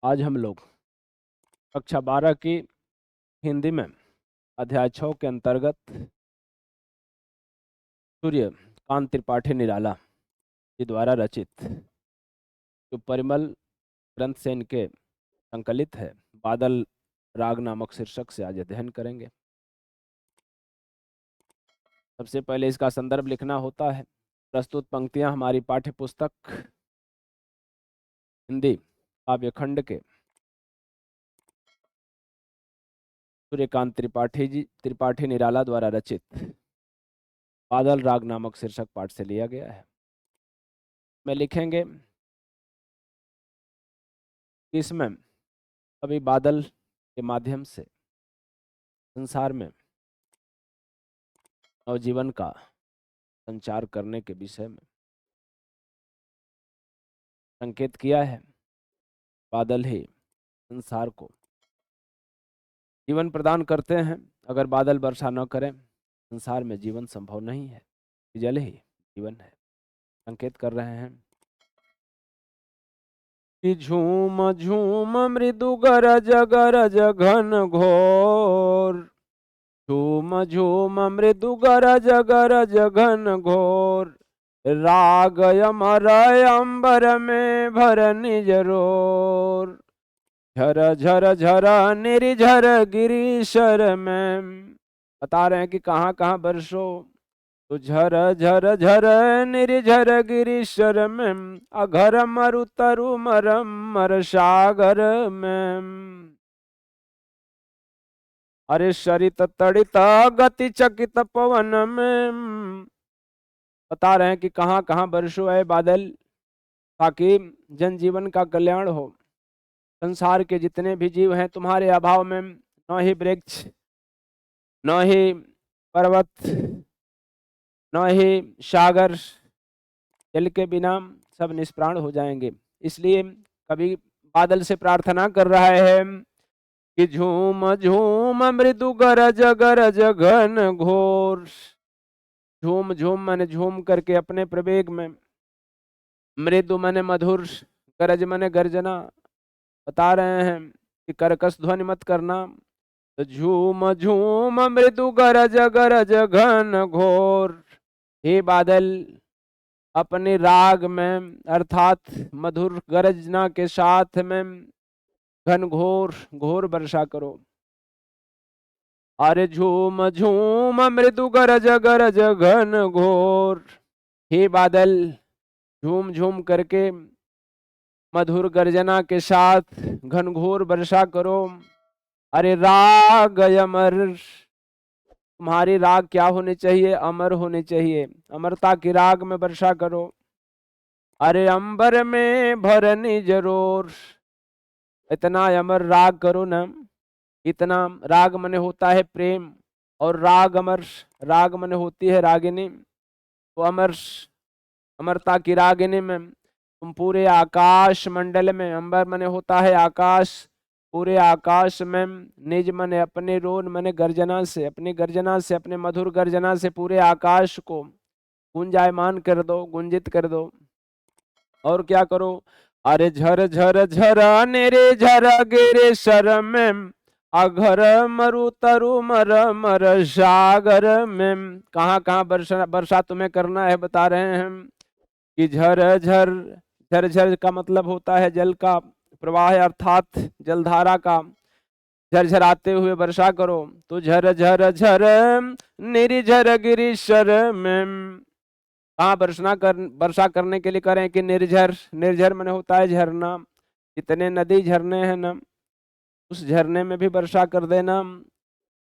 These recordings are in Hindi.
आज हम लोग कक्षा 12 की हिंदी में अध्याय 6 के अंतर्गत सूर्यकांत त्रिपाठी निराला जी द्वारा रचित जो परिमल ग्रंथ से इनके संकलित है बादल राग नामक शीर्षक से आज अध्ययन करेंगे। सबसे पहले इसका संदर्भ लिखना होता है। प्रस्तुत पंक्तियां हमारी पाठ्य पुस्तक हिंदी काव्यखंड के सूर्यकांत त्रिपाठी निराला द्वारा रचित बादल राग नामक शीर्षक पाठ से लिया गया है। मैं लिखेंगे इसमें अभी बादल के माध्यम से संसार में नवजीवन का संचार करने के विषय में संकेत किया है। बादल ही संसार को जीवन प्रदान करते हैं। अगर बादल वर्षा न करें संसार में जीवन संभव नहीं है। जल ही जीवन है। संकेत कर रहे हैं कि झूम झूम मृदु गरज गरज घन घोर, झूम झूम मृदु गरज गरज घन घोर, राग अमर अंबर में भर निज रोर, झर झर झर निर्झर गिरीशर में। बता रहे हैं कि कहाँ कहाँ बरसो, तो झर झर झर निर्झर गिरीशर में, अघर मरु तरु मरम मर सागर में। अरे सरित तड़ित गति चकित पवन में। बता रहे हैं कि कहाँ कहाँ बरसो है बादल, ताकि जनजीवन का कल्याण हो। संसार के जितने भी जीव हैं तुम्हारे अभाव में न ही वृक्ष, न ही पर्वत, न ही सागर, जल के बिना सब निष्प्राण हो जाएंगे। इसलिए कभी बादल से प्रार्थना कर रहा है कि झूम झूम मृदु गरज गरज घन घोर। झूम झूम माने झूम करके अपने प्रवेग में, मृदु माने मधुर, गरज माने गर्जना। बता रहे हैं कि कर्कश ध्वनि मत करना। तो झूम झूम मृदु गरज गरज घन घोर। हे बादल अपने राग में अर्थात मधुर गरजना के साथ में घन घोर घोर वर्षा करो। अरे झूम झूम मृदु गरज गरज घन घोर। हे बादल झूम झूम करके मधुर गर्जना के साथ घनघोर वर्षा करो। अरे राग अमर, तुम्हारी राग क्या होने चाहिए? अमर होने चाहिए। अमरता की राग में वर्षा करो। अरे अंबर में भरनी जरूर, इतना अमर राग करो ना। इतना राग मने होता है प्रेम, और राग अमर, राग मने होती है रागिनी। तो अमर, अमरता की रागिनी में तुम पूरे आकाश मंडल में, अंबर मने होता है आकाश, पूरे आकाश में निज मने अपने रोन मने गर्जना से, अपनी गर्जना से, अपने मधुर गर्जना से पूरे आकाश को गुंजायमान कर दो, गुंजित कर दो। और क्या करो? अरे झर झर झरा नेरे झरा गिरे शर में, अघर मरु तरु मर मर सागर में। कहाँ कहाँ वर्षा तुम्हें करना है? बता रहे हैं कि झर झर, झरझर का मतलब होता है जल का प्रवाह अर्थात जलधारा का। झरझराते हुए वर्षा करो। तो झर झर झर निर्झर गिरीशर में। कहाँ वर्षा करने के लिए करें कि निर्झर, निर्झर मैंने होता है झरना। जितने नदी झरने हैं ना, उस झरने में भी वर्षा कर देना।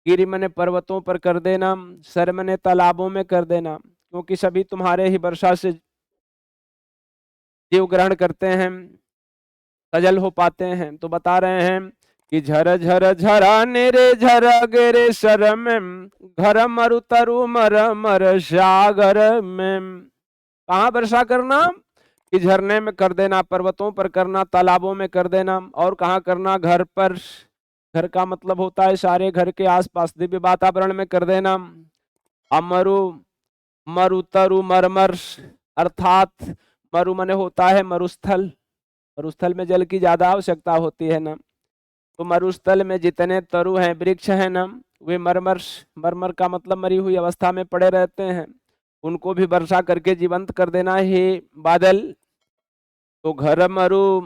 गिरी मने पर्वतों पर कर देना, सर मने तालाबों में कर देना, क्योंकि सभी तुम्हारे ही वर्षा से जीव ग्रहण करते हैं, सजल हो पाते हैं। तो बता रहे हैं कि झर झर झरा नेरे झर गेरे सर में, घर मरु तरु मर मर सागर में। कहाँ वर्षा करना? कि झरने में कर देना, पर्वतों पर करना, तालाबों में कर देना। और कहाँ करना? घर पर। घर का मतलब होता है सारे घर के आसपास दिव्य वातावरण में कर देना। अमरु, मरु तरु मरमर अर्थात मरु मने होता है मरुस्थल, मरुस्थल में जल की ज्यादा आवश्यकता होती है ना। तो मरुस्थल में जितने तरु हैं, वृक्ष हैं ना, वे मरमर, मरमर का मतलब मरी हुई अवस्था में पड़े रहते हैं, उनको भी वर्षा करके जीवंत कर देना हे बादल। तो घर मरु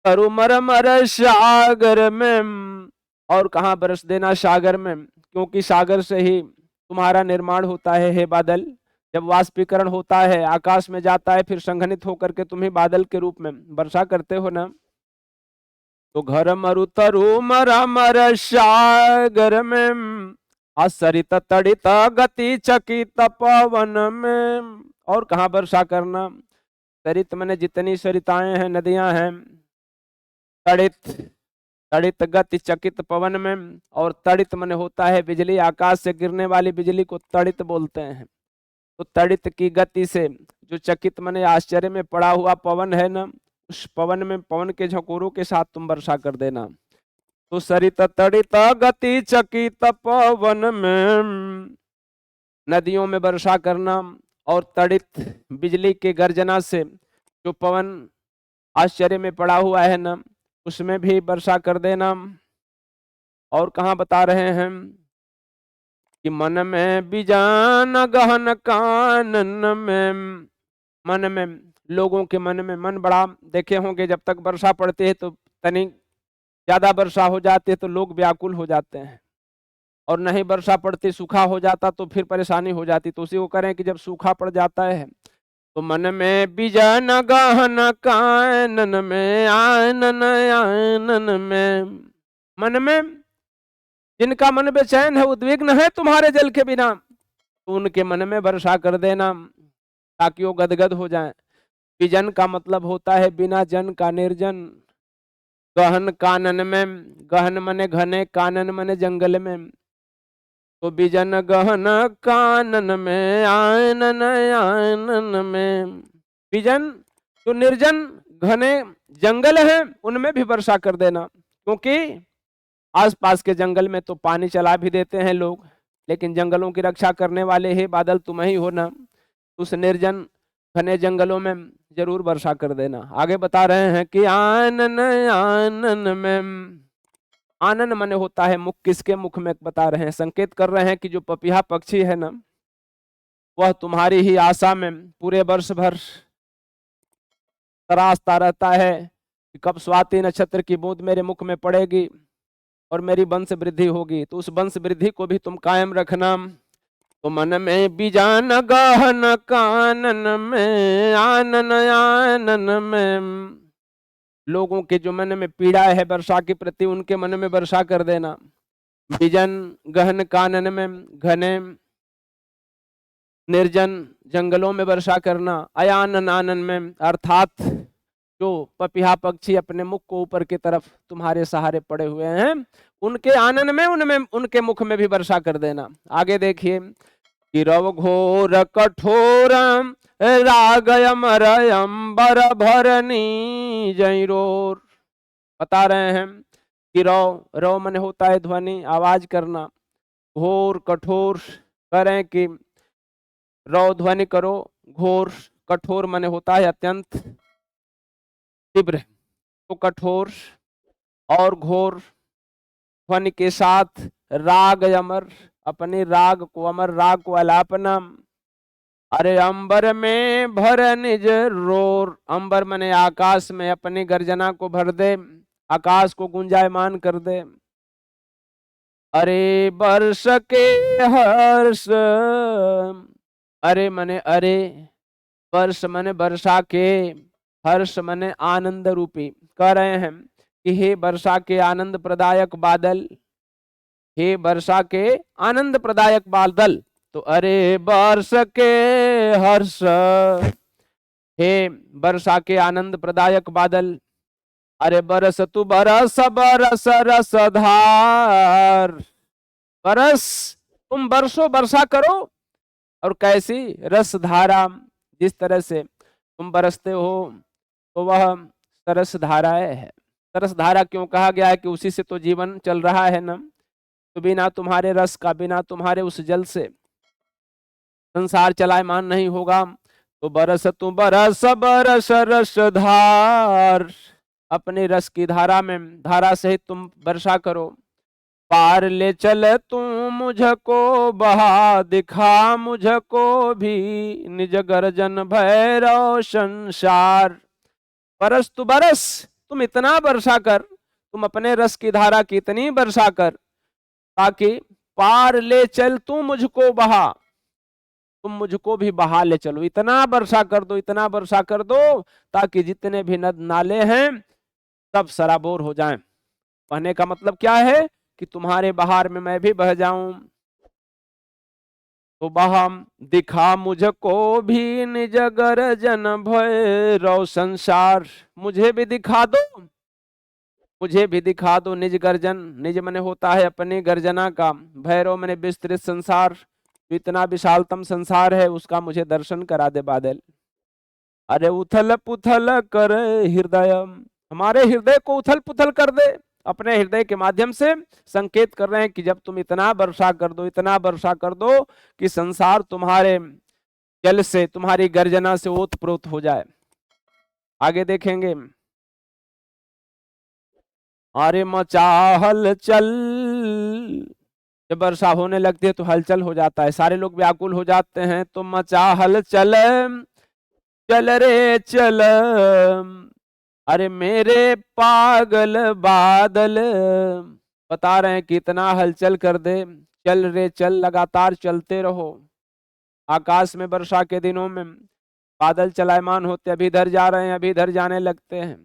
तरु मरमर सागर में, और कहाँ बरस देना, सागर में, क्योंकि सागर से ही तुम्हारा निर्माण होता है हे बादल। जब वाष्पीकरण होता है, आकाश में जाता है, फिर संघनित होकर के तुम्हें बादल के रूप में वर्षा करते हो ना। तो घर मरु तरु मरमर सागर में, असरित तड़ित गति चकित पवन में, और कहाँ वर्षा करना, सरित मैंने जितनी सरिताएं हैं, नदियां हैं, तड़ित, तड़ित गति चकित पवन में, और तड़ित मन होता है बिजली, आकाश से गिरने वाली बिजली को तड़ित बोलते हैं। तो तड़ित की गति से जो चकित मने आश्चर्य में पड़ा हुआ पवन है ना, उस पवन में, पवन के झकोरों के साथ तुम वर्षा कर देना। तो सरित तड़ित गति चकित पवन में, नदियों में वर्षा करना, और तड़ित बिजली के गर्जना से जो पवन आश्चर्य में पड़ा हुआ है ना, उसमें भी वर्षा कर देना। और कहाँ बता रहे हैं कि मन में बीजान गहन कानन में, मन में, लोगों के मन में, मन बड़ा देखे होंगे, जब तक वर्षा पड़ती है तो तनी ज्यादा वर्षा हो जाती है तो लोग व्याकुल हो जाते हैं, और नहीं वर्षा पड़ती, सूखा हो जाता तो फिर परेशानी हो जाती। तो उसी को करें कि जब सूखा पड़ जाता है तो मन में बीजन गहन कानन में, आनन आनन में, मन में जिनका मन बेचैन है, उद्विग्न है तुम्हारे जल के बिना, तो उनके मन में वर्षा कर देना ताकि वो गदगद हो जाएं। विजन का मतलब होता है बिना जन का निर्जन। गहन कानन में, गहन मने घने, कानन मने जंगल में, तो बिजन गहन कानन में, आनन आनन में, बिजन तो निर्जन घने जंगल है, उनमें भी वर्षा कर देना, क्योंकि आसपास के जंगल में तो पानी चला भी देते हैं लोग, लेकिन जंगलों की रक्षा करने वाले हे बादल तुम ही हो ना। उस निर्जन घने जंगलों में जरूर वर्षा कर देना। आगे बता रहे हैं कि आनन आनन में, आनन मन होता है मुख, किसके मुख में बता रहे हैं, संकेत कर रहे हैं कि जो पपीहा पक्षी है ना, वह तुम्हारी ही आशा में पूरे वर्ष भर तरासता रहता है कि कब स्वाति नक्षत्र की बूंद मेरे मुख में पड़ेगी और मेरी वंश वृद्धि होगी। तो उस वंश वृद्धि को भी तुम कायम रखना। तो मन में बीजान गहन कानन में, आनन आनन में, लोगों के जो मन में पीड़ा है वर्षा के प्रति, उनके मन में वर्षा कर देना। बीजन गहन कानन में, घने निर्जन जंगलों में वर्षा करना। अयानन आनन में, अर्थात जो पपीहा पक्षी अपने मुख को ऊपर की तरफ तुम्हारे सहारे पड़े हुए हैं, उनके आनन में, उनमें, उनके मुख में भी वर्षा कर देना। आगे देखिए कि रव घोर कठोर राग अमर अंबर भरनी जयरोर। बता रहे हैं कि रव, रव मन होता है ध्वनि, आवाज करना, घोर कठोर करें कि रव ध्वनि करो, घोर कठोर मन होता है अत्यंत तीव्र, तो कठोर और घोर ध्वनि के साथ राग अमर, अपने राग को, अमर राग को अलापना। अरे अंबर में भर निज रोर, अंबर मने आकाश में अपनी गर्जना को भर दे, आकाश को गुंजायमान कर दे। अरे वर्ष के हर्ष, अरे मने अरे, वर्ष मने वर्षा के, हर्ष मने आनंद रूपी। कह रहे हैं कि हे वर्षा के आनंद प्रदायक बादल, हे वर्षा के आनंद प्रदायक बादल। तो अरे वर्ष के हर्ष, हे वर्षा के आनंद प्रदायक बादल, अरे बरस तू बरस बरस रसधार, बरस तुम बरसो वर्षा करो, और कैसी रस धारा, जिस तरह से तुम बरसते हो तो वह सरस धाराएं है। सरस धारा क्यों कहा गया है कि उसी से तो जीवन चल रहा है ना। तो बिना तुम्हारे रस का, बिना तुम्हारे उस जल से संसार चलायमान नहीं होगा। तो बरस तू बरस बरस रसधार, अपनी रस की धारा में, धारा सहित तुम वर्षा करो। पार ले चल तू मुझको बहा, दिखा मुझको भी निज गर्जन भैरव संसार। बरस तू बरस, तुम इतना वर्षा कर, तुम अपने रस की धारा की इतनी वर्षा कर, ताकि पार ले चल तू मुझको बहा, तुम मुझको भी बहा ले चलो। इतना वर्षा कर दो, इतना वर्षा कर दो, ताकि जितने भी नद नाले हैं सब सराबोर हो जाएं। कहने का मतलब क्या है कि तुम्हारे बहार में मैं भी बह जाऊं। तो बहा दिखा मुझको भी निज गर्जन भैरव संसार, मुझे भी दिखा दो, मुझे भी दिखा दो निज गर्जन। निज मने होता है अपनी गर्जना का, भैरव मने विस्तृत संसार, जो इतना विशालतम संसार है उसका मुझे दर्शन करा दे बादल। अरे उथल पुथल कर हृदय, हमारे हृदय को उथल पुथल कर दे। अपने हृदय के माध्यम से संकेत कर रहे हैं कि जब तुम इतना वर्षा कर दो, इतना वर्षा कर दो कि संसार तुम्हारे जल से, तुम्हारी गर्जना से ओतप्रोत हो जाए। आगे देखेंगे, अरे मचा हलचल, जब वर्षा होने लगती है तो हलचल हो जाता है, सारे लोग व्याकुल हो जाते हैं। तो मचा हलचल, चल रे चल, अरे मेरे पागल बादल, बता रहे हैं कि इतना हलचल कर दे। चल रे चल, लगातार चलते रहो। आकाश में वर्षा के दिनों में बादल चलायमान होते, अभी इधर जा रहे हैं, अभी इधर जाने लगते हैं।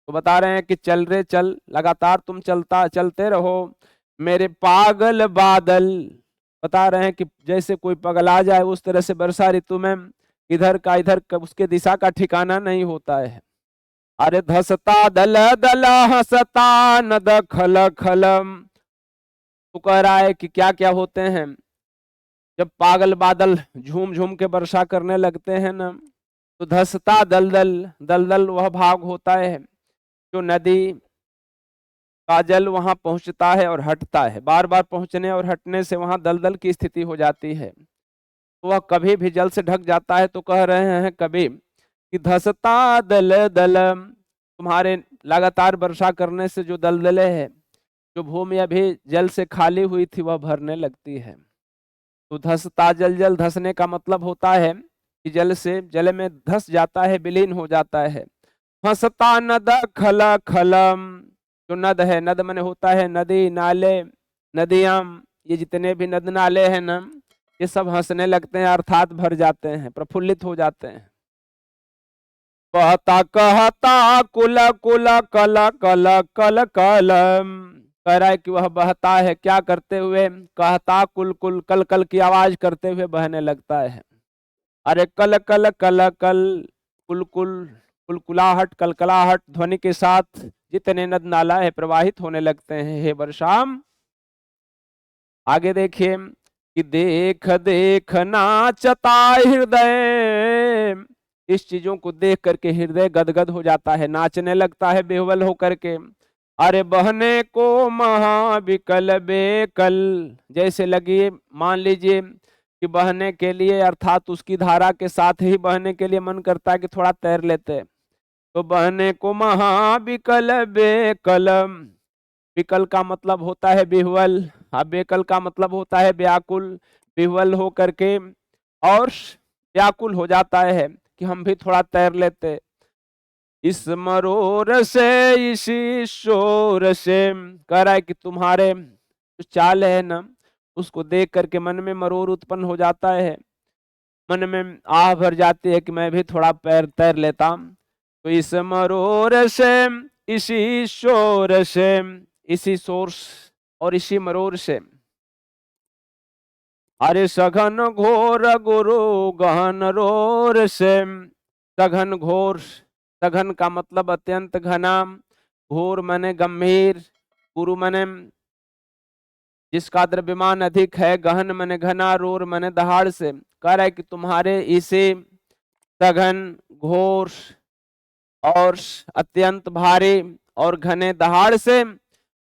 तो बता रहे हैं कि चल रे चल, लगातार तुम चलते रहो। मेरे पागल बादल, बता रहे हैं कि जैसे कोई पगला जाए उस तरह से वर्षा ऋतु में इधर का इधर उसके दिशा का ठिकाना नहीं होता है। अरे धसता दल दल हंसता नद खल खलम, तो कह रहा है कि क्या क्या होते हैं जब पागल बादल झूम झूम के वर्षा करने लगते हैं ना, तो धसता दलदल, दलदल वह भाग होता है जो नदी का जल वहां पहुंचता है और हटता है। बार बार पहुंचने और हटने से वहां दलदल की स्थिति हो जाती है, तो वह कभी भी जल से ढक जाता है। तो कह रहे हैं कभी कि धसता दल दल, तुम्हारे लगातार वर्षा करने से जो दलदले है, जो भूमि अभी जल से खाली हुई थी वह भरने लगती है। तो धसता जल, जल धसने का मतलब होता है कि जल से जल में धस जाता है, विलीन हो जाता है। हंसता नद खल खलम, जो नद है, नद मने होता है नदी नाले नदियां, ये जितने भी नद नाले हैं ना, ये सब हंसने लगते हैं, अर्थात भर जाते हैं, प्रफुल्लित हो जाते हैं। कहता कहता कुल कुल कल कल कल कलम, कह रहा है कि वह बहता है क्या करते हुए, कहता कुल कुल, कल कल की आवाज करते हुए बहने लगता है। अरे कल कल कल कल, कुल कुल, कुलकुलाहट कलकलाहट ध्वनि के साथ जितने नद नाला है प्रवाहित होने लगते हैं। हे वर्षाम, आगे देखिए कि देख देख नाचता हृदय, इस चीजों को देख करके हृदय गदगद हो जाता है, नाचने लगता है बेहवल होकर के। अरे बहने को महाविकल बेकल, जैसे लगी मान लीजिए कि बहने के लिए, अर्थात उसकी धारा के साथ ही बहने के लिए मन करता है कि थोड़ा तैर लेते। तो बहने को महाविकल बेकल, विकल का मतलब होता है बिहवल, बेकल का मतलब होता है व्याकुल, बिहवल हो करके और व्याकुल हो जाता है कि हम भी थोड़ा तैर लेते। इस मरोर से इसी शोर से, कह रहा है कि तुम्हारे जो चाल है ना, उसको देख करके मन में मरोर उत्पन्न हो जाता है, मन में आह भर जाती है कि मैं भी थोड़ा पैर तैर लेता। तो इस मरोर से इसी शोर से, इसी सोर्स और इसी मरोर से, अरे सघन घोर गुरु गहन रोर से, सघन घोर, सघन का मतलब अत्यंत घना, घोर मने गंभीर, गुरु मने जिसका द्रव्यमान अधिक है, गहन मने घना, रोर मने दहाड़ से। कह रहा है कि तुम्हारे इसे सघन घोर और अत्यंत भारी और घने दहाड़ से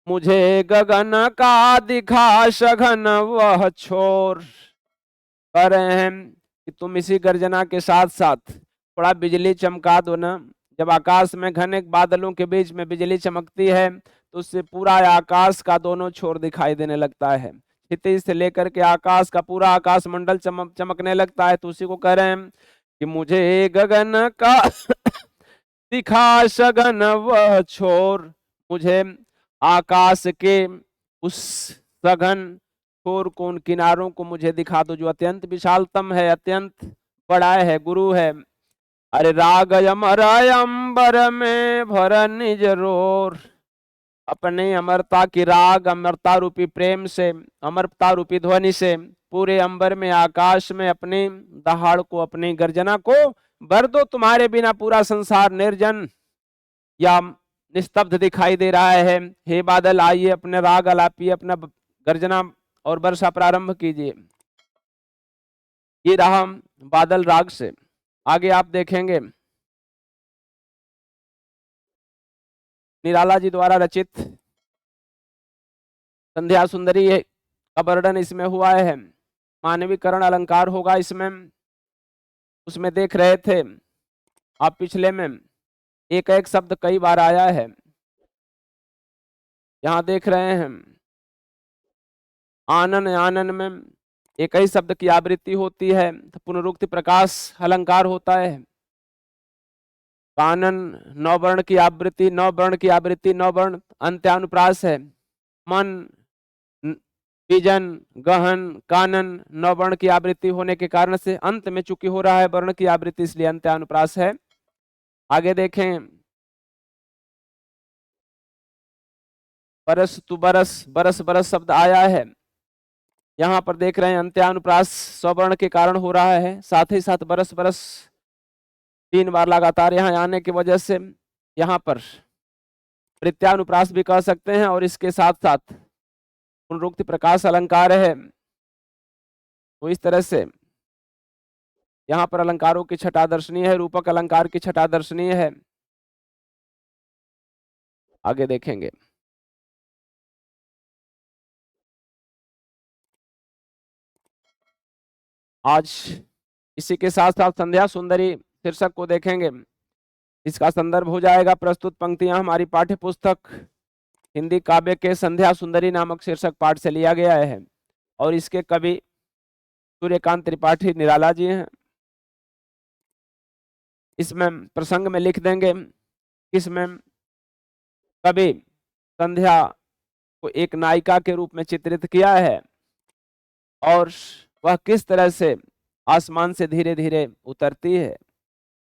मुझे गगन का दिखा सघन वह छोर। कह रहे हैं कि तुम इसी गर्जना के साथ साथ थोड़ा बिजली चमका दो ना, जब आकाश में घने बादलों के बीच में बिजली चमकती है तो उससे पूरा आकाश का दोनों छोर दिखाई देने लगता है। क्षितिज से लेकर के आकाश का पूरा आकाश मंडल चमकने लगता है। तो उसी को कह रहे हैं कि मुझे गगन का दिखा सगन वह छोर, मुझे आकाश के उस सघन छोर को, उन किनारों को मुझे दिखा दो जो अत्यंत विशालतम है, अत्यंत बड़ा है, गुरु है। अरे राग अमर अंबर में भर निज रोर, अपने अमरता की राग, अमरता रूपी प्रेम से, अमरता रूपी ध्वनि से पूरे अंबर में, आकाश में अपनी दहाड़ को, अपनी गर्जना को भर दो। तुम्हारे बिना पूरा संसार निर्जन या निस्तब्ध दिखाई दे रहा है। हे बादल, आइए अपने राग आलापिए, अपना गर्जना और वर्षा प्रारंभ कीजिए। ये रहा बादल राग से। आगे आप देखेंगे निराला जी द्वारा रचित संध्या सुंदरी का वर्णन इसमें हुआ है। मानवीकरण अलंकार होगा इसमें। उसमें देख रहे थे आप पिछले में एक एक शब्द कई बार आया है। यहां देख रहे हैं आनन, आनन में एक ही शब्द की आवृत्ति होती है तो पुनरुक्ति प्रकाश अलंकार होता है। कानन नौ वर्ण की आवृत्ति, नौ वर्ण की आवृत्ति, नौ वर्ण अंत्यानुप्रास है। मन, बीजन, गहन, कानन नौ वर्ण की आवृत्ति होने के कारण से अंत में चूंकि हो रहा है वर्ण की आवृत्ति, इसलिए अंत्यानुप्रास है। आगे देखें बरस तु बरस, बरस बरस शब्द आया है। यहाँ पर देख रहे हैं अंत्यानुप्रास स्वर्ण के कारण हो रहा है। साथ ही साथ बरस बरस 3 बार लगातार यहाँ आने की वजह से यहाँ पर प्रत्यानुप्रास भी कह सकते हैं और इसके साथ साथ पुनरुक्ति प्रकाश अलंकार है। तो इस तरह से यहाँ पर अलंकारों की छटा दर्शनीय है, रूपक अलंकार की छटा दर्शनीय है। आगे देखेंगे आज इसी के साथ साथ संध्या सुंदरी शीर्षक को देखेंगे। इसका संदर्भ हो जाएगा प्रस्तुत पंक्तियां हमारी पाठ्य पुस्तक हिंदी काव्य के संध्या सुंदरी नामक शीर्षक पाठ से लिया गया है और इसके कवि सूर्यकांत त्रिपाठी निराला जी हैं। इसमें प्रसंग में लिख देंगे, इसमें कवि संध्या को एक नायिका के रूप में चित्रित किया है और वह किस तरह से आसमान से धीरे धीरे उतरती है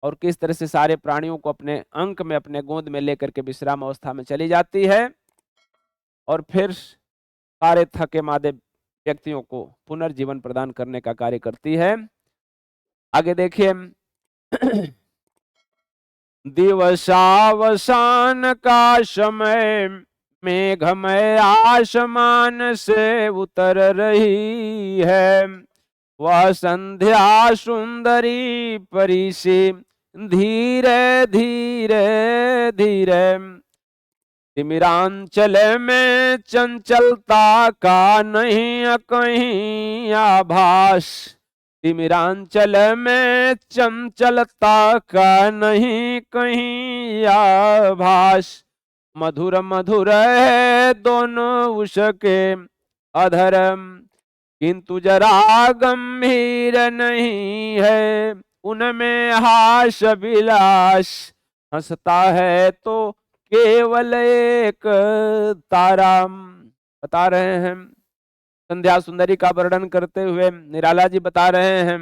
और किस तरह से सारे प्राणियों को अपने अंक में, अपने गोद में लेकर के विश्राम अवस्था में चली जाती है और फिर सारे थके मादे व्यक्तियों को पुनर्जीवन प्रदान करने का कार्य करती है। आगे देखिए दिवसावसान का समय, मेघमय आसमान से उतर रही है, वह संध्या सुंदरी परी से धीरे धीरे धीरे, तिमिरांचल में चंचलता का नहीं कहीं आभास, तिमिरांचल में चंचलता का नहीं कहीं आभास, मधुर मधुर है दोनों उसके अधर, किंतु जरा गंभीर नहीं है उनमें हास विलास, हंसता है तो केवल एक तारा। बता रहे हैं संध्या सुंदरी का वर्णन करते हुए निराला जी बता रहे हैं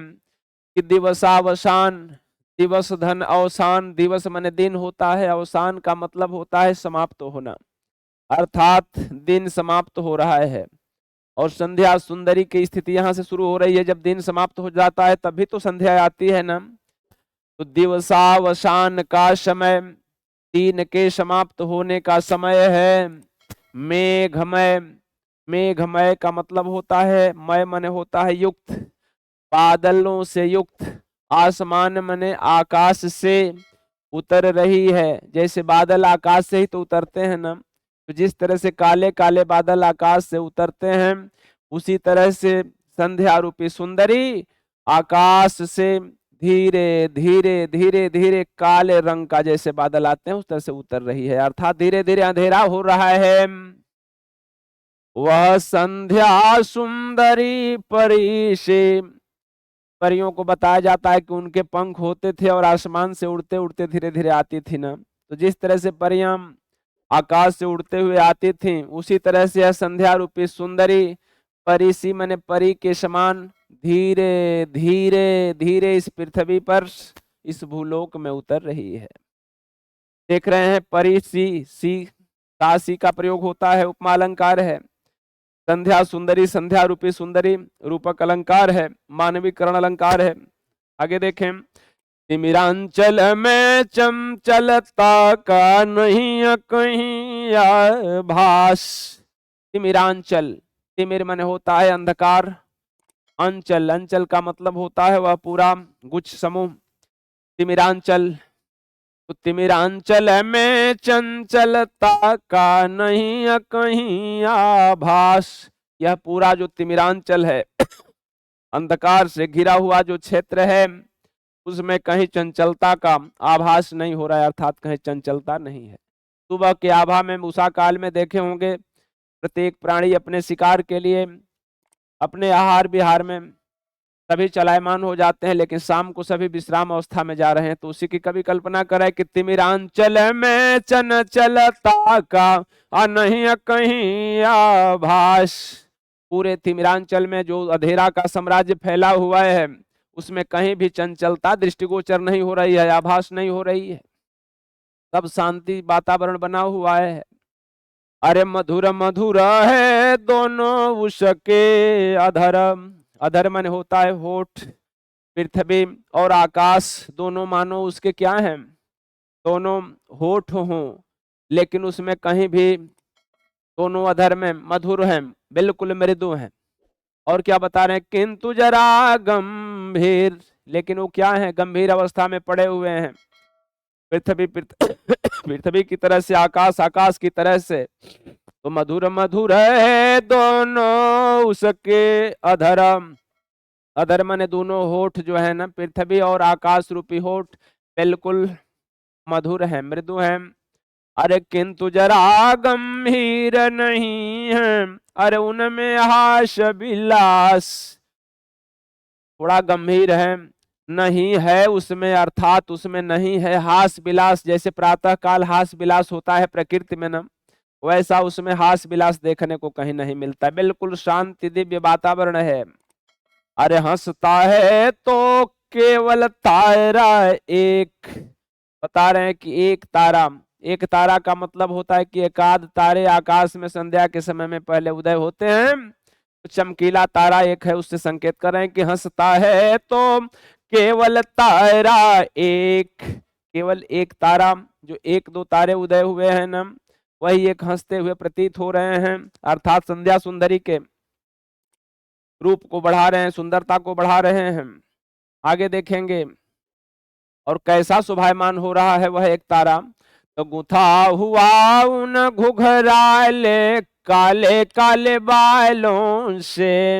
कि दिवसावसान, दिवस धन अवसान, दिवस माने दिन होता है, अवसान का मतलब होता है समाप्त होना, अर्थात दिन समाप्त हो रहा है और संध्या सुंदरी की स्थिति यहाँ से शुरू हो रही है। जब दिन समाप्त हो जाता है तभी तो संध्या आती है ना। तो दिवसावसान का समय, दिन के समाप्त होने का समय है। मेघमय, मेघमय का मतलब होता है, मय मने होता है युक्त, बादलों से युक्त, आसमान मने आकाश से उतर रही है। जैसे बादल आकाश से ही तो उतरते हैं ना, तो जिस तरह से काले काले बादल आकाश से उतरते हैं उसी तरह से संध्या रूपी सुंदरी आकाश से धीरे धीरे धीरे धीरे काले रंग का जैसे बादल आते हैं उस तरह से उतर रही है, अर्थात धीरे धीरे अंधेरा हो रहा है। वह संध्या सुंदरी परी से, परियों को बताया जाता है कि उनके पंख होते थे और आसमान से उड़ते उड़ते धीरे धीरे आती थी ना, तो जिस तरह से परियां आकाश से उड़ते हुए आती थी उसी तरह से यह संध्या रूपी सुंदरी परिसी माने परी के समान धीरे धीरे धीरे इस पृथ्वी पर, इस भूलोक में उतर रही है। देख रहे हैं परिसी, सी सी का प्रयोग होता है, उपमा अलंकार है। संध्या सुंदरी, संध्या रूपी सुंदरी रूपक अलंकार है, मानवीकरण अलंकार है। आगे देखें, तिमिरांचल में चंचलता का नहीं कहीं आभास। तिमिरांचल, तिमिर माने होता है अंधकार, अंचल, अंचल का मतलब होता है वह पूरा गुच्छ समूह। तिमिरांचल, तो तिमिरांचल में चंचलता का नहीं कहीं आभास। यह पूरा जो तिमिरांचल है अंधकार से घिरा हुआ जो क्षेत्र है उसमें कहीं चंचलता का आभास नहीं हो रहा है, अर्थात कहीं चंचलता नहीं है। सुबह के आभा में उषा काल में देखे होंगे प्रत्येक प्राणी अपने शिकार के लिए अपने आहार विहार में सभी चलायमान हो जाते हैं, लेकिन शाम को सभी विश्राम अवस्था में जा रहे हैं। तो उसी की कवि कल्पना करे कि तिमिरांचल में चंचलता का नहीं कहीं आभास। पूरे तिमिरांचल में जो अंधेरा का साम्राज्य फैला हुआ है उसमें कहीं भी चंचलता दृष्टिगोचर नहीं हो रही है, आभास नहीं हो रही है, सब शांति वातावरण बना हुआ है। अरे मधुर मधुर है दोनों उसके अधर, अधर मन होता है होठ, पृथ्वी और आकाश दोनों मानो उसके क्या हैं, दोनों होठ हों, लेकिन उसमें कहीं भी दोनों अधर में मधुर हैं, बिल्कुल मृदु हैं। और क्या बता रहे हैं, किंतु जरा गंभीर, लेकिन वो क्या है, गंभीर अवस्था में पड़े हुए हैं। पृथ्वी पृथ्वी की तरह से, आकाश आकाश की तरह से, तो मधुर मधुर है दोनों उसके अधर, अधर माने दोनों होठ जो है ना, पृथ्वी और आकाश रूपी होठ बिल्कुल मधुर है, मृदु है। अरे किंतु जरा गंभीर नहीं है, अरे उनमें हास विलास, थोड़ा गंभीर है, नहीं है उसमें, अर्थात उसमें नहीं है हास विलास। जैसे प्रातः काल हास विलास होता है प्रकृति में ना, वैसा उसमें हास विलास देखने को कहीं नहीं मिलता, बिल्कुल शांति दिव्य वातावरण है। अरे हंसता है तो केवल तारा एक, बता रहे हैं कि एक तारा, एक तारा का मतलब होता है कि एकाध तारे आकाश में संध्या के समय में पहले उदय होते हैं, चमकीला तारा एक है, उससे संकेत कर रहे हैं कि हंसता है तो केवल तारा एक, केवल एक तारा, जो एक दो तारे उदय हुए हैं ना वही एक हंसते हुए प्रतीत हो रहे हैं, अर्थात संध्या सुंदरी के रूप को बढ़ा रहे हैं, सुंदरता को बढ़ा रहे हैं। आगे देखेंगे और कैसा शोभायमान हो रहा है वह एक तारा, तो गुथा हुआ उन घुघराले काले काले बालों से,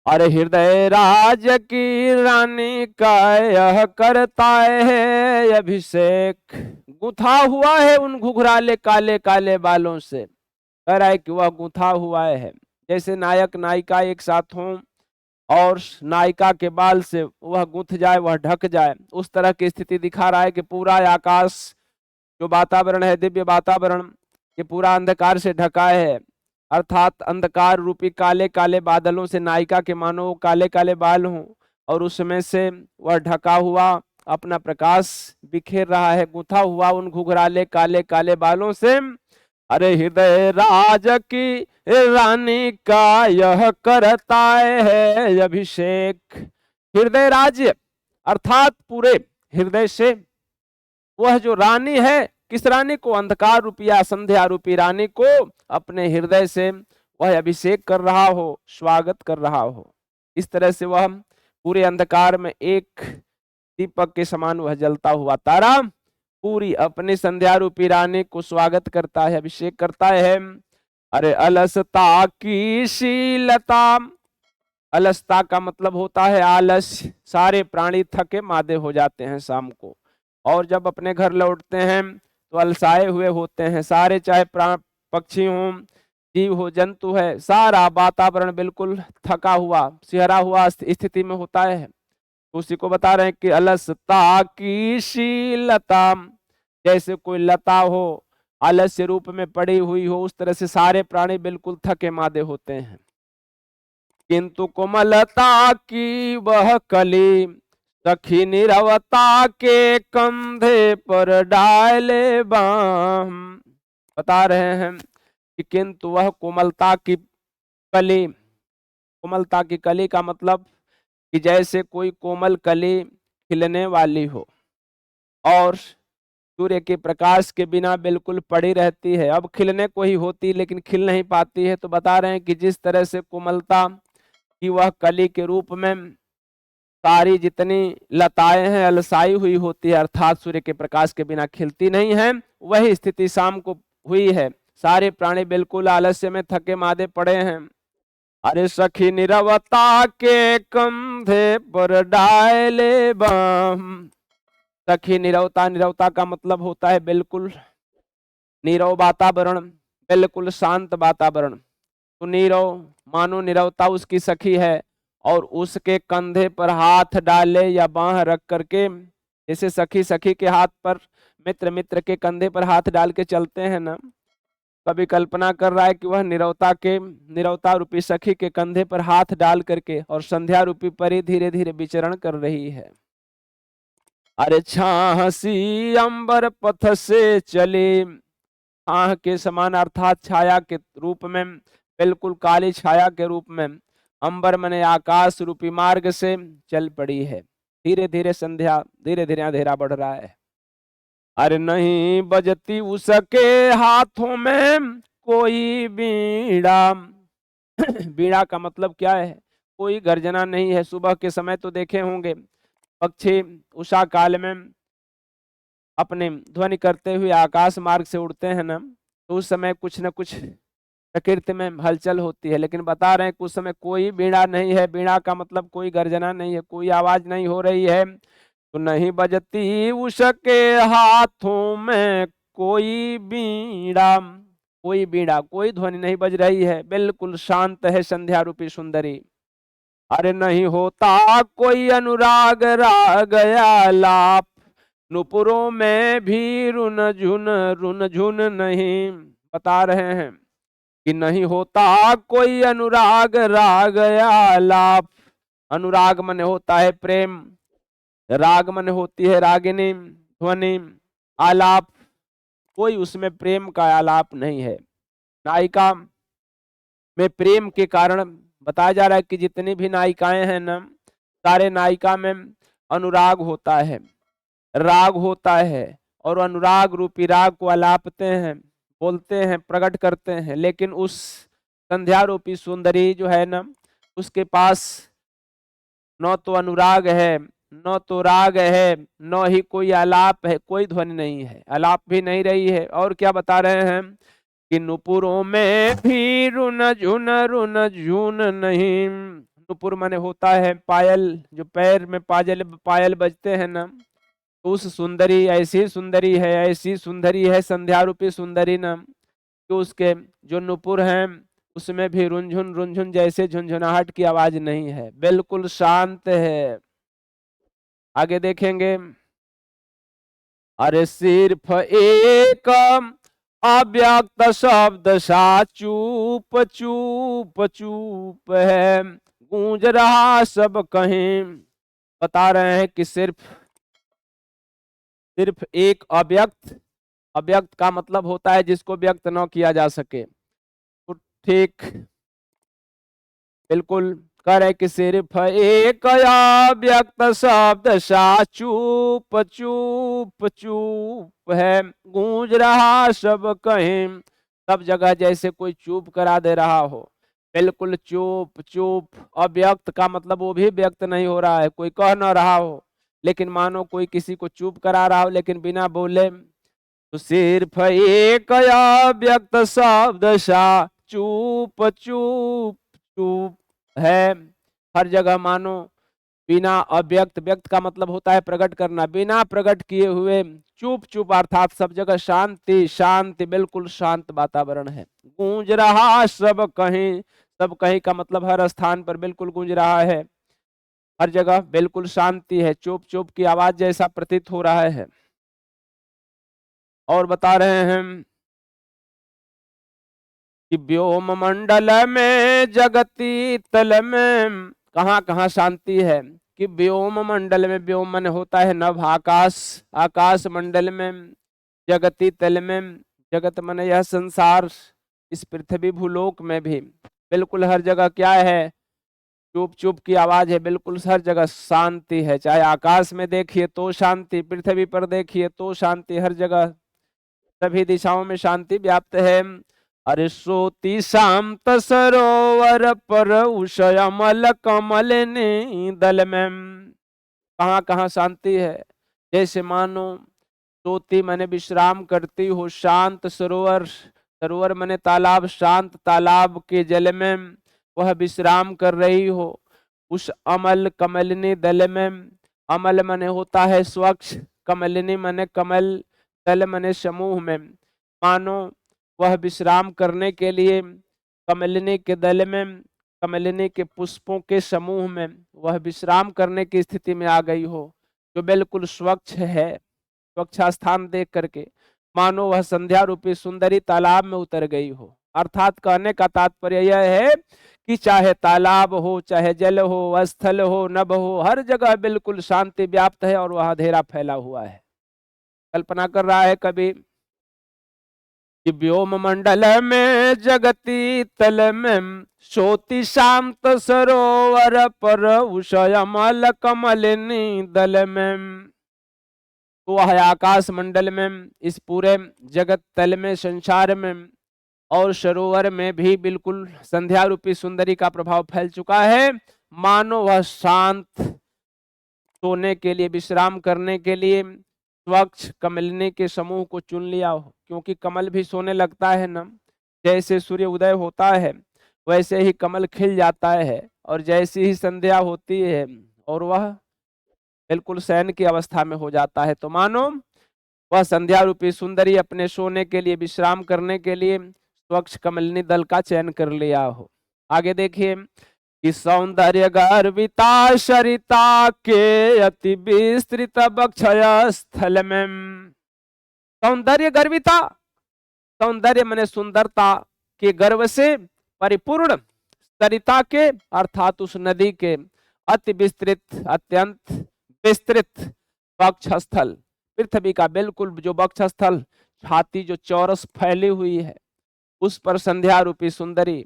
अरे हृदय राज की रानी का यह करता है अभिषेक। गुथा हुआ है उन घुघराले काले काले बालों से, कह रहा है कि वह गुथा हुआ है, जैसे नायक नायिका एक साथ हों और नायिका के बाल से वह गुंथ जाए, वह ढक जाए, उस तरह की स्थिति दिखा रहा है कि पूरा आकाश जो वातावरण है, दिव्य वातावरण, ये पूरा अंधकार से ढका है, अर्थात अंधकार रूपी काले काले बादलों से नायिका के मानो काले काले बाल हों और उसमें से वह ढका हुआ अपना प्रकाश बिखेर रहा है, गुंथा हुआ उन घुघराले काले काले बालों से। अरे हृदय राज की रानी का यह करता है अभिषेक। हृदय राज्य अर्थात पूरे हृदय से वह जो रानी है, किस रानी को, अंधकार रूपी या संध्या रूपी रानी को अपने हृदय से वह अभिषेक कर रहा हो, स्वागत कर रहा हो। इस तरह से वह पूरे अंधकार में एक दीपक के समान वह जलता हुआ तारा पूरी अपनी संध्या रूपी रानी को स्वागत करता है, अभिषेक करता है। अरे अलसता की शीलता, अलसता का मतलब होता है आलस्य। सारे प्राणी थके मादे हो जाते हैं शाम को, और जब अपने घर लौटते हैं तो अलसाए हुए होते हैं सारे, चाहे पक्षी हो, जीव हो, जंतु है, सारा वातावरण बिल्कुल थका हुआ, सिहरा हुआ स्थिति में होता है। तो उसी को बता रहे हैं कि अलसता की शीलता, जैसे कोई लता हो आलस्य रूप में पड़ी हुई हो, उस तरह से सारे प्राणी बिल्कुल थके मादे होते हैं। किंतु कोमलता की वह कली, सखी निरवता के कंधे पर डाले बाम। बता रहे हैं कि किंतु वह कोमलता की कली, कोमलता की कली का मतलब कि जैसे कोई कोमल कली खिलने वाली हो और सूर्य के प्रकाश के बिना बिल्कुल पड़ी रहती है, अब खिलने को ही होती लेकिन खिल नहीं पाती है। तो बता रहे हैं कि जिस तरह से कोमलता की वह कली के रूप में सारी जितनी लताएं हैं अलसाई हुई होती है, अर्थात सूर्य के प्रकाश के बिना खिलती नहीं है, वही स्थिति शाम को हुई है। सारे प्राणी बिल्कुल आलस्य में थके मादे पड़े हैं। अरे सखी निरवता के कंधे पर डाले बाम। सखी निरवता, निरवता का मतलब होता है बिल्कुल नीरव वातावरण, बिल्कुल शांत वातावरण। तो नीरव मानो निरवता उसकी सखी है, और उसके कंधे पर हाथ डाले या बाह रख करके, जैसे सखी सखी के हाथ पर, मित्र मित्र के कंधे पर हाथ डाल के चलते हैं ना, कभी कल्पना कर रहा है कि वह निरवता रूपी सखी के कंधे पर हाथ डाल करके और संध्या रूपी परी धीरे धीरे विचरण कर रही है। अरे छाहसी अंबर पथ से चली, छाह के समान अर्थात छाया के रूप में, बिल्कुल काली छाया के रूप में अंबर मने आकाश रूपी मार्ग से चल पड़ी है। धीरे धीरे संध्या, धीरे धीरे अंधेरा बढ़ रहा है। अरे नहीं बजती उसके हाथों में कोई बीड़ा। बीड़ा का मतलब क्या है? कोई गर्जना नहीं है। सुबह के समय तो देखे होंगे पक्षी उषा काल में अपने ध्वनि करते हुए आकाश मार्ग से उड़ते हैं ना, तो उस समय कुछ न कुछ प्रकृति में हलचल होती है। लेकिन बता रहे हैं कुछ समय कोई बीड़ा नहीं है। बीड़ा का मतलब कोई गर्जना नहीं है, कोई आवाज नहीं हो रही है। तो नहीं बजती उसके हाथों में कोई बीड़ा, कोई बीड़ा, कोई ध्वनि नहीं बज रही है, बिल्कुल शांत है संध्या रूपी सुंदरी। अरे नहीं होता कोई अनुराग राग आलाप, नुपुरों में भी रुन झुन नहीं। बता रहे हैं कि नहीं होता कोई अनुराग राग आलाप। अनुराग मन होता है प्रेम, राग मन होती है रागिनी ध्वनि, आलाप कोई उसमें प्रेम का आलाप नहीं है। नायिका में प्रेम के कारण बताया जा रहा है कि जितनी भी नायिकाएं हैं ना, सारे नायिका में अनुराग होता है, राग होता है, और अनुराग रूपी राग को अलापते हैं, बोलते हैं, प्रकट करते हैं। लेकिन उस संध्या रूपी सुंदरी जो है ना, उसके पास न तो अनुराग है, न तो राग है, न ही कोई आलाप है, कोई ध्वनि नहीं है, आलाप भी नहीं रही है। और क्या बता रहे हैं कि नुपुरों में भी रुन झुन नहीं। नुपुर माने होता है पायल, जो पैर में पायल बजते हैं ना, तो उस सुंदरी, ऐसी सुंदरी है, ऐसी सुंदरी है संध्या रूपी सुंदरी ना, तो उसके जो नुपुर हैं उसमें भी रुनझुन जैसे झुनझुनाहट की आवाज नहीं है, बिल्कुल शांत है। आगे देखेंगे। अरे सिर्फ एक अव्यक्त शब्द सा चूप चूप चूप है, गूंज रहा सब कहीं। बता रहे हैं कि सिर्फ एक अव्यक्त, अव्यक्त का मतलब होता है जिसको व्यक्त न किया जा सके। तो ठीक बिल्कुल कह रहे कि सिर्फ एक अव्यक्त शब्द सा चूप चूप चूप है, गूंज रहा सब कहीं। सब जगह जैसे कोई चुप करा दे रहा हो, बिल्कुल चुप चुप। अव्यक्त का मतलब वो भी व्यक्त नहीं हो रहा है, कोई कह ना रहा हो, लेकिन मानो कोई किसी को चुप करा रहा हो लेकिन बिना बोले। तो सिर्फ एक अव्यक्त शब्द सा चुप चुप चुप है, हर जगह मानो बिना अव्यक्त, व्यक्त का मतलब होता है प्रकट करना, बिना प्रकट किए हुए चुप चुप, अर्थात सब जगह शांति शांति, बिल्कुल शांत वातावरण है। गूंज रहा सब कहीं, सब कहीं का मतलब हर स्थान पर बिल्कुल गूंज रहा है, हर जगह बिल्कुल शांति है, चुप चुप की आवाज जैसा प्रतीत हो रहा है। और बता रहे हैं कि व्योम मंडल में जगती तल में, कहाँ कहाँ शांति है कि व्योम मंडल में, व्योम मन होता है नभ आकाश, आकाश मंडल में, जगती तल में, जगत मन यह संसार, इस पृथ्वी भूलोक में भी बिल्कुल हर जगह क्या है, चुप चुप की आवाज है, बिल्कुल हर जगह शांति है। चाहे आकाश में देखिए तो शांति, पृथ्वी पर देखिए तो शांति, हर जगह सभी दिशाओं में शांति व्याप्त है। अरे सोती शांत सरोवर पर उषय अमल कमल दल में, कहाँ कहाँ शांति है, जैसे मानो सोती मैंने विश्राम करती हो शांत सरोवर, सरोवर मैंने तालाब, शांत तालाब के जल में वह विश्राम कर रही हो, उस अमल कमलिनी दल में, अमल मने होता है स्वच्छ, कमलिनी मने कमल, दल मने समूह में, मानो वह विश्राम करने के लिए कमलिनी के दल में, कमलिनी के पुष्पों के समूह में वह विश्राम करने की स्थिति में आ गई हो, जो बिल्कुल स्वच्छ है, स्वच्छ स्थान देख करके मानो वह संध्या रूपी सुंदरी तालाब में उतर गई हो। अर्थात कहने का तात्पर्य यह है कि चाहे तालाब हो, चाहे जल हो, स्थल हो, नभ हो, हर जगह बिल्कुल शांति व्याप्त है और वह अंधेरा फैला हुआ है। कल्पना कर रहा है कभी कि व्योम मंडल में जगती तल में, सोती शांत सरोवर पर उषय अमल कमलिनी दल में, तो वह आकाश मंडल में, इस पूरे जगत तल में, संसार में और सरोवर में भी बिल्कुल संध्या रूपी सुंदरी का प्रभाव फैल चुका है, मानो वह शांत सोने के लिए, विश्राम करने के लिए स्वच्छ कमलिनी के समूह को चुन लिया हो, क्योंकि कमल भी सोने लगता है ना, जैसे सूर्य उदय होता है वैसे ही कमल खिल जाता है, और जैसी ही संध्या होती है और वह बिल्कुल शयन की अवस्था में हो जाता है, तो मानो वह संध्या रूपी सुंदरी अपने सोने के लिए, विश्राम करने के लिए स्वच्छ कमलिनी दल का चयन कर लिया हो। आगे देखिए कि सौंदर्य गर्विता सरिता के अति विस्तृत बक्षय स्थल में, सौंदर्य गर्विता, सौंदर्य माने सुंदरता के गर्व से परिपूर्ण, सरिता के अर्थात उस नदी के, अति विस्तृत अत्यंत विस्तृत वक्षस्थल, पृथ्वी का बिल्कुल जो वक्षस्थल, छाती जो चौरस फैली हुई है, उस पर संध्या रूपी सुंदरी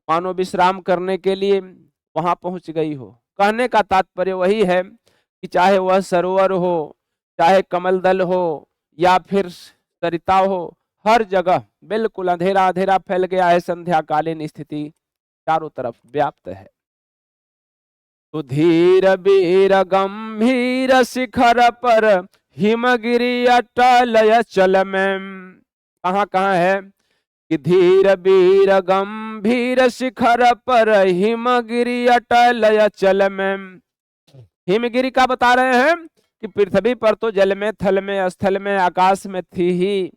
मानो विश्राम करने के लिए वहां पहुंच गई हो। कहने का तात्पर्य वही है कि चाहे वह सरोवर हो, चाहे कमल दल हो, या फिर सरिता हो, हर जगह बिल्कुल अंधेरा अंधेरा फैल गया है, संध्याकालीन स्थिति चारों तरफ व्याप्त है। तो धीर वीर गंभीर शिखर पर हिमगिरी अटल चल में, कहाँ कहाँ है कि धीर वीर गंभीर शिखर पर हिमगिरी अटल चल में, हिमगिरी का बता रहे हैं कि पृथ्वी पर तो जल में, थल में, स्थल में, आकाश में थी ही,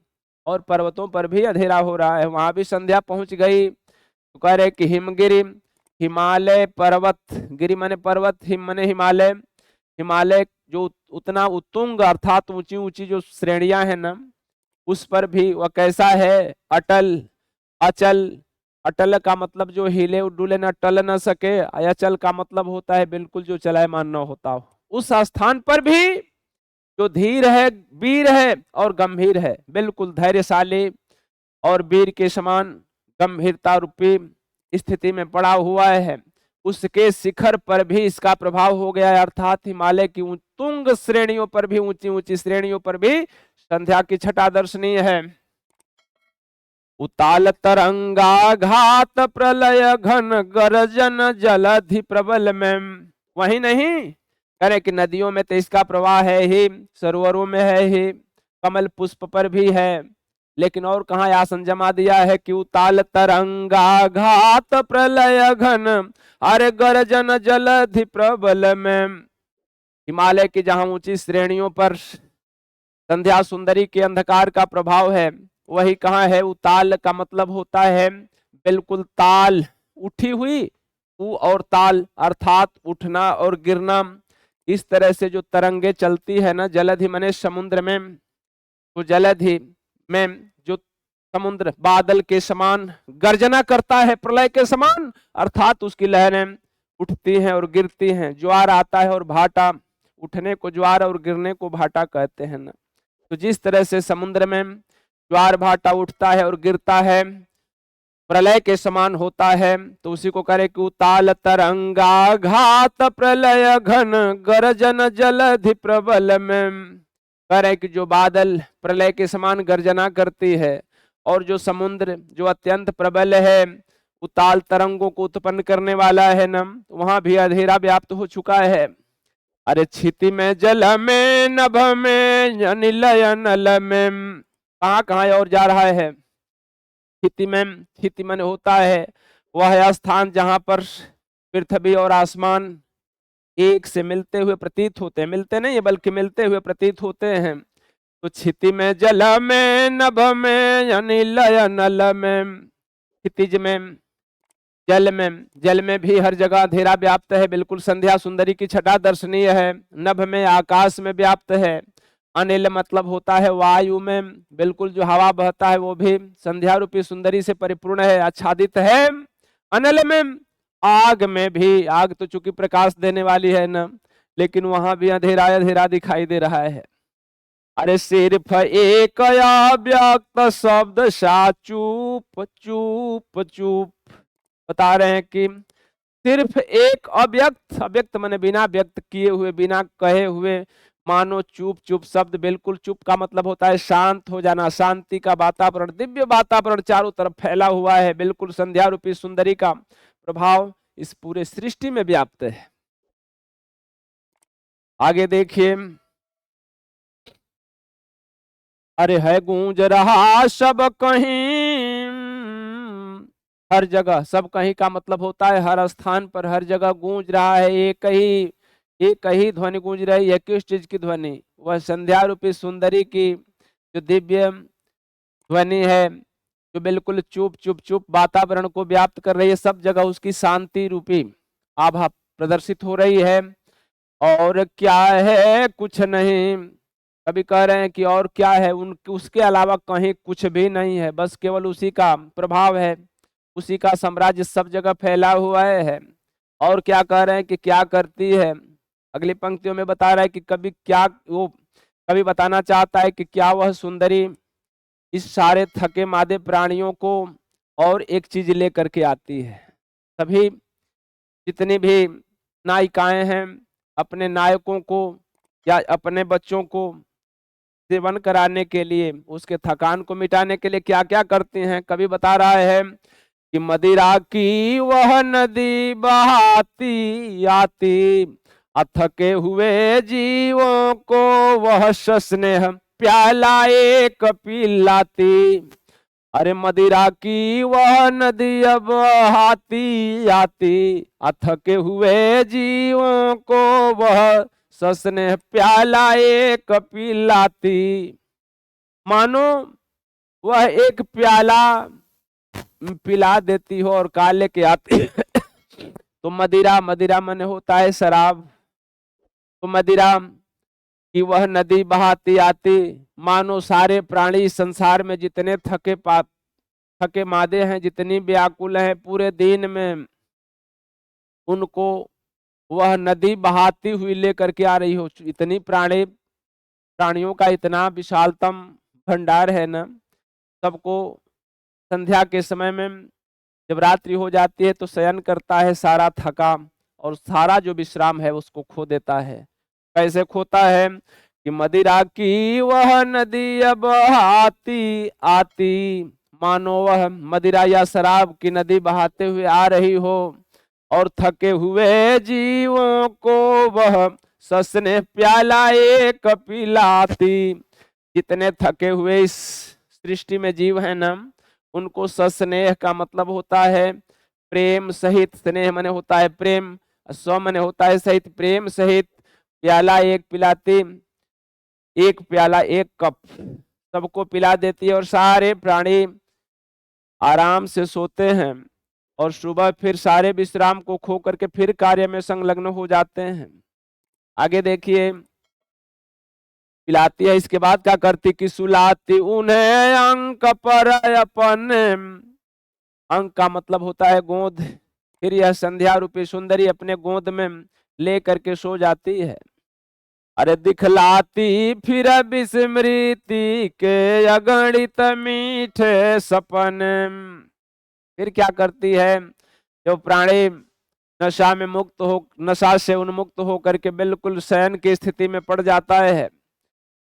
और पर्वतों पर भी अंधेरा हो रहा है, वहां भी संध्या पहुंच गई। तो कह रहे कि हिमगिरी, हिमालय पर्वत, गिरी माने पर्वत, हिम माने हिमालय, हिमालय जो उतना उत्तुंग अर्थात ऊंची ऊंची जो श्रेणियां हैं ना, उस पर भी वह कैसा है, अटल, अचल, अटल का मतलब जो हिले डुले न टल न सके, अचल का मतलब होता है बिल्कुल जो चलायमान न होता हो, उस स्थान पर भी जो धीर है, वीर है और गंभीर है, बिल्कुल धैर्यशाली और वीर के समान गंभीरता रूपी स्थिति में पड़ा हुआ है, उसके शिखर पर भी इसका प्रभाव हो गया है, अर्थात हिमालय की तुंग श्रेणियों पर भी, ऊंची ऊंची श्रेणियों पर भी संध्या की छटा दर्शनीय है। उताल तरंगा घात प्रलय घन गर्जन जलधि प्रबल में, वही नहीं करे कि नदियों में तो इसका प्रवाह है ही, सरोवरों में है ही, कमल पुष्प पर भी है, लेकिन और कहाँ आसन जमा दिया है कि उताल तरंगा घात प्रलय घन, अरे गर्जन जलधि प्रबल में। हिमालय की जहां ऊंची श्रेणियों पर संध्या सुंदरी के अंधकार का प्रभाव है, वही कहाँ है उताल का मतलब होता है बिल्कुल ताल, उठी हुई, ऊ और ताल अर्थात उठना और गिरना। इस तरह से जो तरंगे चलती है ना, जलधि मने समुद्र में, तो जलधि में जो समुद्र बादल के समान गर्जना करता है प्रलय के समान, अर्थात उसकी लहरें उठती हैं और गिरती हैं। ज्वार आता है और भाटा, उठने को ज्वार और गिरने को भाटा कहते हैं ना। तो जिस तरह से समुद्र में ज्वार भाटा उठता है और गिरता है, प्रलय के समान होता है, तो उसी को करे कि उताल तरंगा घात प्रलय घन, गर्जन जलधि प्रबल में। करे कि जो बादल प्रलय के समान गर्जना करती है, और जो समुद्र जो अत्यंत प्रबल है, उताल तरंगों को उत्पन्न करने वाला है ना, वहां भी अंधेरा व्याप्त हो चुका है। अरे क्षिति में जल में नभ में अनिलय नल में, कहाँ कहाँ और जा रहा है। क्षिति में, क्षिति मन होता है वह स्थान जहां पर पृथ्वी और आसमान एक से मिलते हुए प्रतीत होते हैं, मिलते नहीं बल्कि मिलते हुए प्रतीत होते हैं। तो क्षिति में जल में नभ में अनिलय नल में, क्षितिज में, जल में भी हर जगह अंधेरा व्याप्त है, बिल्कुल संध्या सुंदरी की छटा दर्शनीय है। नभ में आकाश में व्याप्त है। अनिल मतलब होता है वायु में, बिल्कुल जो हवा बहता है वो भी संध्या रूपी सुंदरी से परिपूर्ण है, आच्छादित है। अनिल में, आग में भी, आग तो चूंकि प्रकाश देने वाली है ना, लेकिन वहां भी अंधेरा अंधेरा दिखाई दे रहा है। अरे सिर्फ एक अव्यक्त शब्द सा चुप चुप चुप, बता रहे हैं कि सिर्फ एक अव्यक्त, अव्यक्त माने बिना व्यक्त किए हुए, बिना कहे हुए, मानो चुप चुप शब्द, बिल्कुल चुप का मतलब होता है शांत हो जाना, शांति का वातावरण, दिव्य वातावरण चारों तरफ फैला हुआ है। बिल्कुल संध्या रूपी सुंदरी का प्रभाव इस पूरे सृष्टि में व्याप्त है। आगे देखिए, अरे है गूंज रहा सब कहीं, हर जगह, सब कहीं का मतलब होता है हर स्थान पर, हर जगह गूंज रहा है एक ही ध्वनि गूंज रही है। किस चीज की ध्वनि? वह संध्या रूपी सुंदरी की जो दिव्य ध्वनि है, जो बिल्कुल चुप चुप चुप वातावरण को व्याप्त कर रही है। सब जगह उसकी शांति रूपी आभा प्रदर्शित हो रही है। और क्या है? कुछ नहीं। कभी कह रहे हैं कि और क्या है, उसके अलावा कहीं कुछ भी नहीं है, बस केवल उसी का प्रभाव है, उसी का साम्राज्य सब जगह फैला हुआ है। और क्या कह रहे हैं कि क्या करती है? अगली पंक्तियों में बता रहा है कि कभी क्या, वो कभी बताना चाहता है कि क्या वह सुंदरी इस सारे थके मादे प्राणियों को और एक चीज लेकर के आती है। सभी जितनी भी नायिकाएं हैं, अपने नायकों को या अपने बच्चों को सेवन कराने के लिए, उसके थकान को मिटाने के लिए क्या क्या करती हैं। कभी बता रहा है कि मदिरा की वह नदी बहाती आती, अथके हुए जीवों को वह स्नेह प्याला एक पिलाती। अरे मदिरा की वह नदी अब बहाती आती, अथके हुए जीवों को वह स्नेह प्याला एक पिलाती। मानो वह एक प्याला पिला देती हो और काले के आती। तो मदिरा, मदिरा माने होता है शराब। तो मदिरा कि वह नदी बहाती आती, मानो सारे प्राणी संसार में जितने थके मादे हैं, जितनी व्याकुल हैं पूरे दिन में, उनको वह नदी बहाती हुई लेकर के आ रही हो। इतनी प्राणियों का इतना विशालतम भंडार है ना, सबको संध्या के समय में जब रात्रि हो जाती है तो शयन करता है, सारा थका और सारा जो विश्राम है उसको खो देता है। कैसे खोता है? कि मदिरा की वह नदी अब बहाती आती, मानो वह मदिरा या शराब की नदी बहाते हुए आ रही हो और थके हुए जीवों को वह सस्ने प्याला एक पिलाती। जितने थके हुए इस सृष्टि में जीव है ना, उनको सस्नेह का मतलब होता है प्रेम सहित, स्नेह माने होता है प्रेम, स्व माने होता है सहित, प्रेम सहित प्याला एक पिलाती, एक प्याला एक कप सबको पिला देती है और सारे प्राणी आराम से सोते हैं और सुबह फिर सारे विश्राम को खो करके फिर कार्य में संलग्न हो जाते हैं। आगे देखिए, पिलाती है, इसके बाद क्या करती कि सुलाती उन्हें अंक पर अपन, अंक का मतलब होता है गोद, फिर यह संध्या रूपी सुंदरी अपने गोद में ले करके सो जाती है। अरे दिखलाती फिर विस्मृति के अगणित मीठे सपन, फिर क्या करती है, जो प्राणी नशा में मुक्त हो, नशा से उन्मुक्त हो करके बिल्कुल शयन की स्थिति में पड़ जाता है,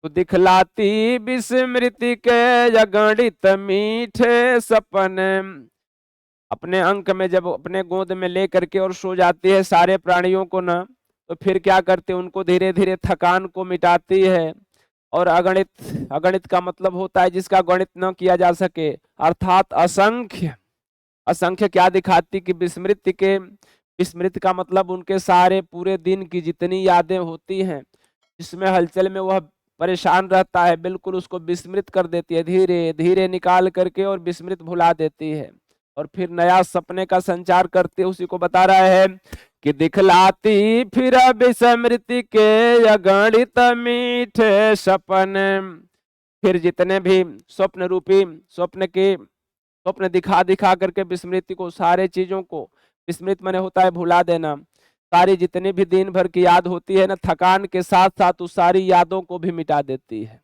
तो दिखलाती विस्मृति के अगणित मीठे सपन, अपने अंक में जब अपने गोद में ले करके और सो जाती है सारे प्राणियों को ना, तो फिर क्या करते हैं, उनको धीरे धीरे थकान को मिटाती है और अगणित, अगणित का मतलब होता है जिसका गणित न किया जा सके, अर्थात असंख्य, असंख्य क्या दिखाती कि विस्मृति के, विस्मृति का मतलब उनके सारे पूरे दिन की जितनी यादें होती हैं जिसमें हलचल में वह परेशान रहता है, बिल्कुल उसको विस्मृत कर देती है, धीरे धीरे निकाल करके और विस्मृत भुला देती है और फिर नया सपने का संचार करते, उसी को बता रहा है कि दिखलाती फिर विस्मृति के अगणित मीठे सपन, फिर जितने भी स्वप्न रूपी, स्वप्न के स्वप्न दिखा दिखा करके विस्मृति को, सारे चीजों को, विस्मृत माने होता है भुला देना, सारी जितनी भी दिन भर की याद होती है ना, थकान के साथ साथ उस सारी यादों को भी मिटा देती है।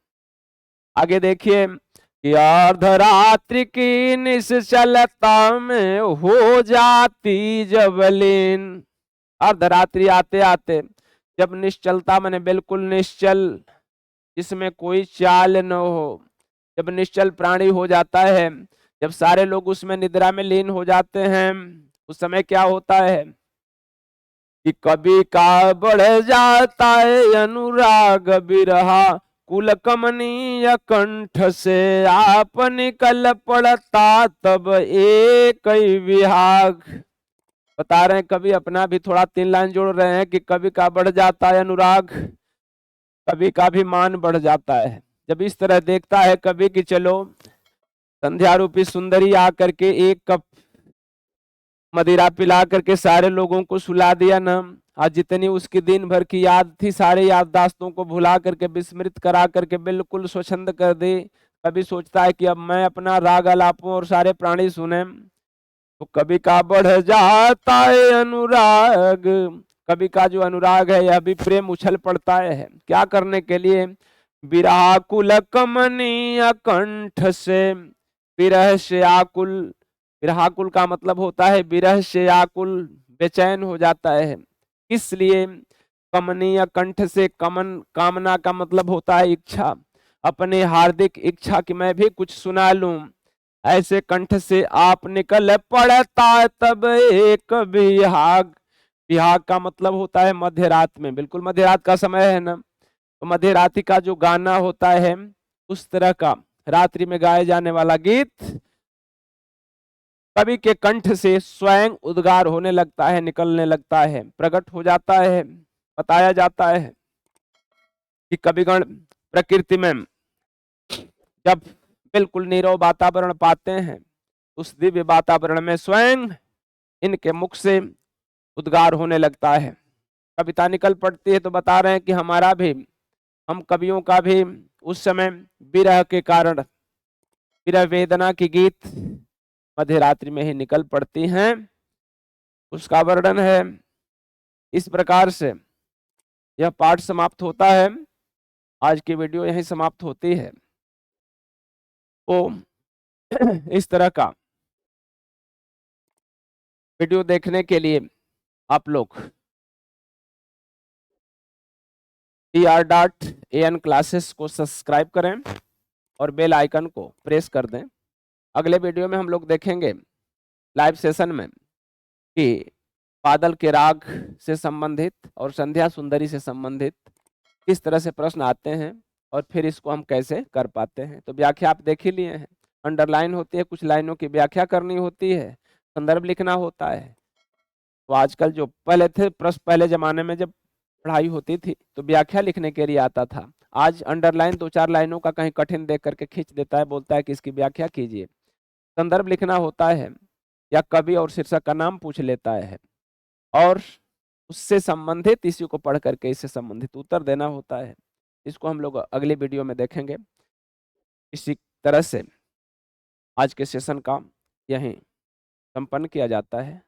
आगे देखिए कि अर्धरात्रि की निश्चलता में हो जाती जब लीन, अर्धरात्रि आते आते जब निश्चलता माने बिल्कुल निश्चल, जिसमें कोई चाल न हो, जब निश्चल प्राणी हो जाता है, जब सारे लोग उसमें निद्रा में लीन हो जाते हैं, उस समय क्या होता है कि कभी का बढ़ जाता है अनुराग बिरहा, कुल कमनीय कंठ से आप निकल पड़ता तब एक ही विहाग। बता रहे हैं कभी अपना भी थोड़ा 3 लाइन जोड़ रहे हैं कि कभी का बढ़ जाता है अनुराग, कभी का भी मान बढ़ जाता है। जब इस तरह देखता है कभी कि चलो संध्या रूपी सुंदरी आकर के एक कप मदिरा पिला करके सारे लोगों को सुला दिया ना, आज जितनी उसकी दिन भर की याद थी सारे याददाश्तों को भुला करके विस्मृत करा करके बिल्कुल स्वच्छंद कर दे, कभी सोचता है कि अब मैं अपना राग अलापूं और सारे प्राणी सुने, तो कभी का बढ़ जाता है अनुराग, कभी का जो अनुराग है यह भी प्रेम उछल पड़ता है, क्या करने के लिए, विरहा कुल कमनीय कंठ से, विरह से आकुल, विरहाकुल का मतलब होता है विरह से आकुल, बेचैन हो जाता है, इसलिए कमनीय कंठ से, कमन कामना का मतलब होता है इच्छा, अपने हार्दिक इच्छा कि मैं भी कुछ सुना लूं, ऐसे कंठ से आप निकल पड़ता तब एक विहाग, विहाग का मतलब होता है मध्य रात में, बिल्कुल मध्य रात का समय है ना, तो मध्य रात्रि का जो गाना होता है उस तरह का रात्रि में गाए जाने वाला गीत कवि के कंठ से स्वयं उद्गार होने लगता है, निकलने लगता है, प्रकट हो जाता है। बताया जाता है कि कविगण प्रकृति में जब बिल्कुल नीरव वातावरण पाते हैं, उस दिव्य वातावरण में स्वयं इनके मुख से उद्गार होने लगता है, कविता निकल पड़ती है। तो बता रहे हैं कि हमारा भी, हम कवियों का भी उस समय विरह के कारण, विरह वेदना की गीत मध्य रात्रि में ही निकल पड़ती हैं, उसका वर्णन है। इस प्रकार से यह पाठ समाप्त होता है, आज की वीडियो यहीं समाप्त होती है। तो इस तरह का वीडियो देखने के लिए आप लोग TR.AN क्लासेस को सब्सक्राइब करें और बेल आइकन को प्रेस कर दें। अगले वीडियो में हम लोग देखेंगे लाइव सेशन में कि बादल के राग से संबंधित और संध्या सुंदरी से संबंधित किस तरह से प्रश्न आते हैं, और फिर इसको हम कैसे कर पाते हैं। तो व्याख्या आप देख ही लिए हैं, अंडरलाइन होती है, कुछ लाइनों की व्याख्या करनी होती है, संदर्भ लिखना होता है। तो आजकल जो पहले थे प्रश्न, पहले जमाने में जब पढ़ाई होती थी तो व्याख्या लिखने के लिए आता था। आज अंडरलाइन 2-4 लाइनों का कहीं कठिन देख करके खींच देता है, बोलता है कि इसकी व्याख्या कीजिए। संदर्भ लिखना होता है, या कवि और शीर्षक का नाम पूछ लेता है और उससे संबंधित इसी को पढ़ करके इससे संबंधित उत्तर देना होता है। इसको हम लोग अगले वीडियो में देखेंगे। इसी तरह से आज के सेशन का यहीं संपन्न किया जाता है।